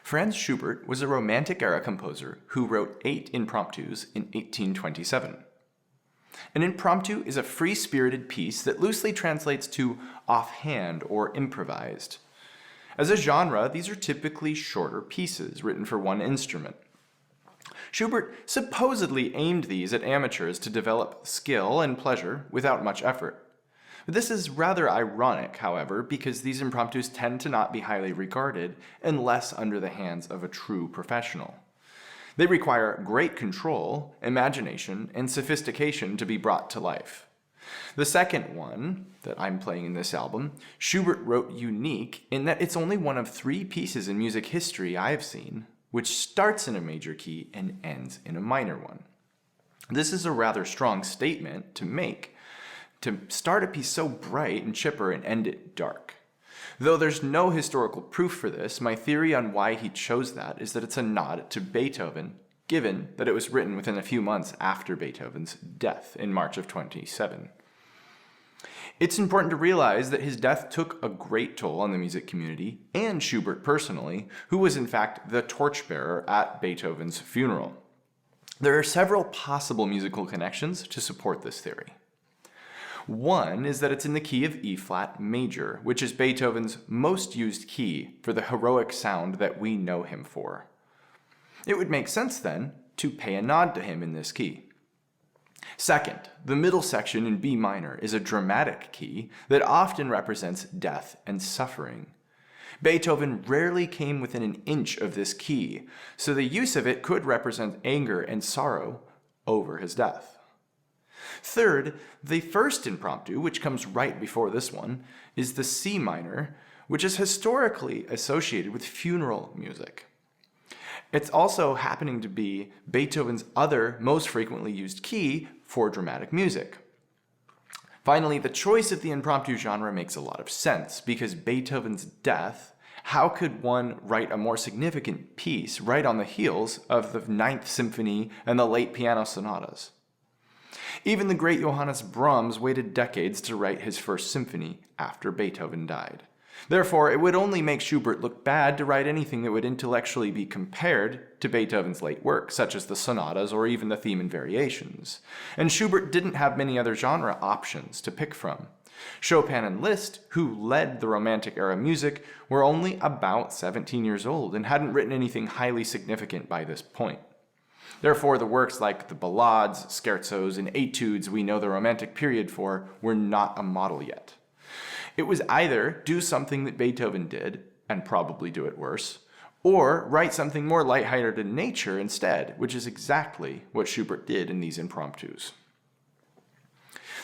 Franz Schubert was a Romantic-era composer who wrote 8 impromptus in 1827. An impromptu is a free-spirited piece that loosely translates to offhand or improvised. As a genre, these are typically shorter pieces written for one instrument. Schubert supposedly aimed these at amateurs to develop skill and pleasure without much effort. This is rather ironic, however, because these impromptus tend to not be highly regarded unless under the hands of a true professional. They require great control, imagination, and sophistication to be brought to life. The second one that I'm playing in this album, Schubert wrote unique in that it's only one of 3 pieces in music history I've seen which starts in a major key and ends in a minor one. This is a rather strong statement to make, to start a piece so bright and chipper and end it dark. Though there's no historical proof for this, my theory on why he chose that is that it's a nod to Beethoven, given that it was written within a few months after Beethoven's death in March of 27. It's important to realize that his death took a great toll on the music community and Schubert personally, who was in fact the torchbearer at Beethoven's funeral. There are several possible musical connections to support this theory. One is that it's in the key of E-flat major, which is Beethoven's most used key for the heroic sound that we know him for. It would make sense then to pay a nod to him in this key. Second, the middle section in B minor is a dramatic key that often represents death and suffering. Beethoven rarely came within an inch of this key, so the use of it could represent anger and sorrow over his death. Third, the first impromptu, which comes right before this one, is the C minor, which is historically associated with funeral music. It's also happening to be Beethoven's other most frequently used key for dramatic music. Finally, the choice of the impromptu genre makes a lot of sense, because Beethoven's death, how could one write a more significant piece right on the heels of the Ninth Symphony and the late piano sonatas? Even the great Johannes Brahms waited decades to write his first symphony after Beethoven died. Therefore, it would only make Schubert look bad to write anything that would intellectually be compared to Beethoven's late work, such as the sonatas or even the theme and variations. And Schubert didn't have many other genre options to pick from. Chopin and Liszt, who led the Romantic-era music, were only about 17 years old and hadn't written anything highly significant by this point. Therefore, the works like the ballades, scherzos, and etudes we know the Romantic period for were not a model yet. It was either do something that Beethoven did, and probably do it worse, or write something more lighthearted in nature instead, which is exactly what Schubert did in these impromptus.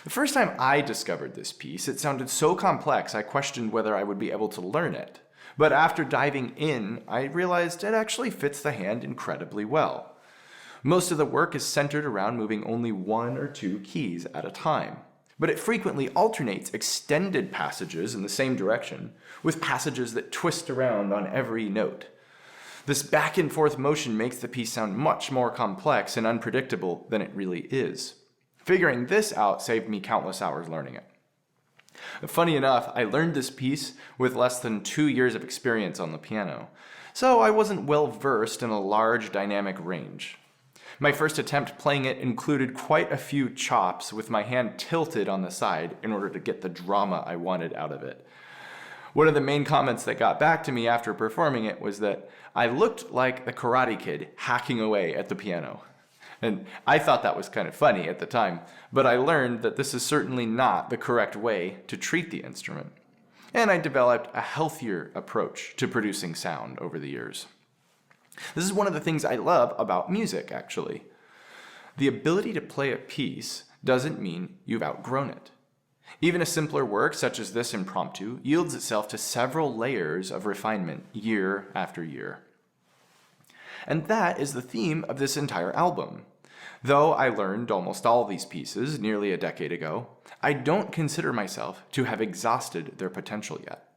The first time I discovered this piece, it sounded so complex I questioned whether I would be able to learn it. But after diving in, I realized it actually fits the hand incredibly well. Most of the work is centered around moving only 1 or 2 keys at a time, but it frequently alternates extended passages in the same direction with passages that twist around on every note. This back and forth motion makes the piece sound much more complex and unpredictable than it really is. Figuring this out saved me countless hours learning it. Funny enough, I learned this piece with less than 2 years of experience on the piano, so I wasn't well versed in a large dynamic range. My first attempt playing it included quite a few chops with my hand tilted on the side in order to get the drama I wanted out of it. One of the main comments that got back to me after performing it was that I looked like the Karate Kid hacking away at the piano. And I thought that was kind of funny at the time, but I learned that this is certainly not the correct way to treat the instrument. And I developed a healthier approach to producing sound over the years. This is one of the things I love about music, actually. The ability to play a piece doesn't mean you've outgrown it. Even a simpler work, such as this impromptu, yields itself to several layers of refinement year after year. And that is the theme of this entire album. Though I learned almost all these pieces nearly a decade ago, I don't consider myself to have exhausted their potential yet.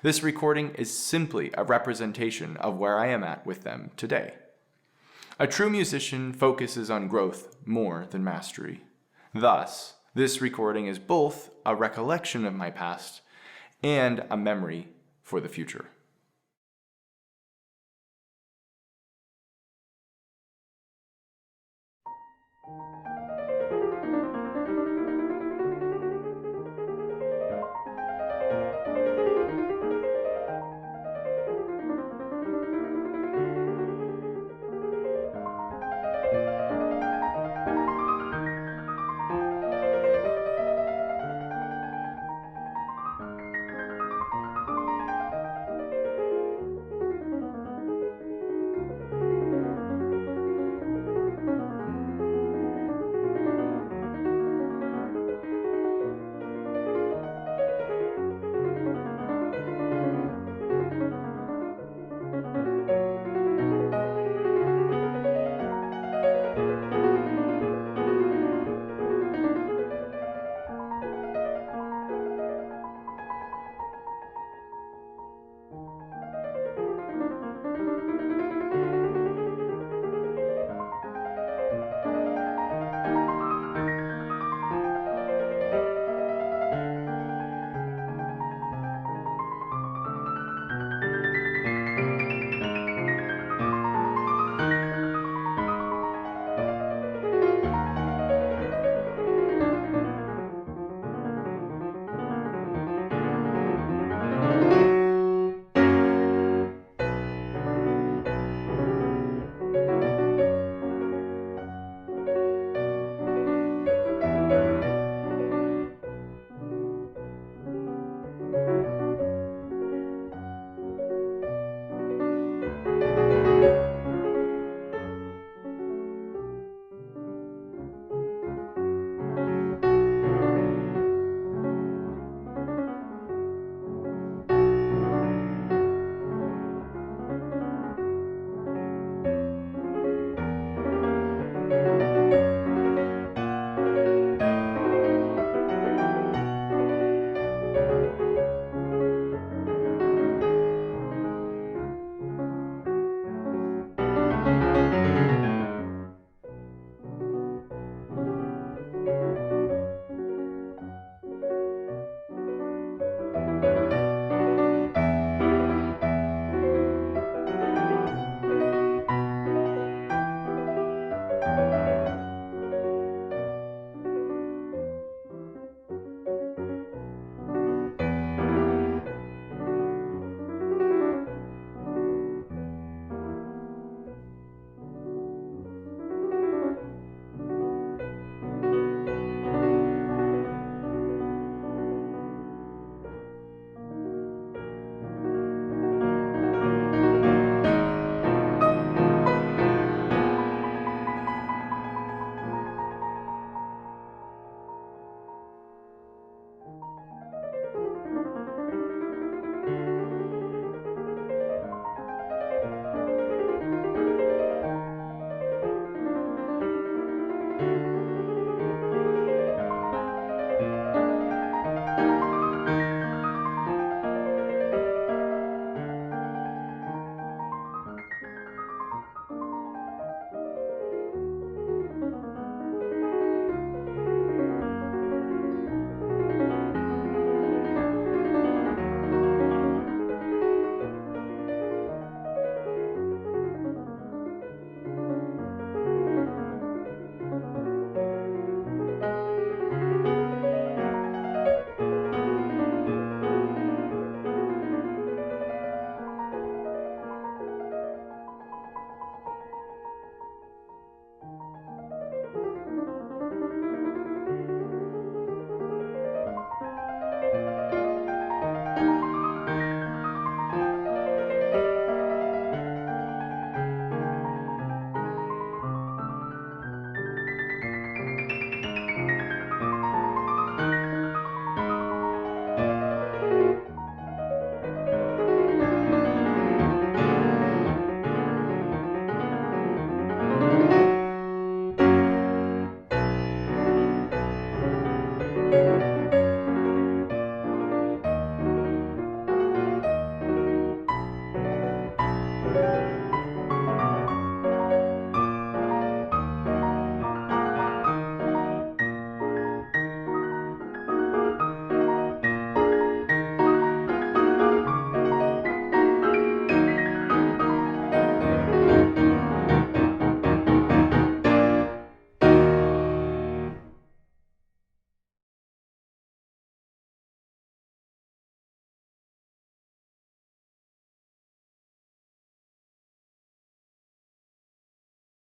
This recording is simply a representation of where I am at with them today. A true musician focuses on growth more than mastery. Thus, this recording is both a recollection of my past and a memory for the future.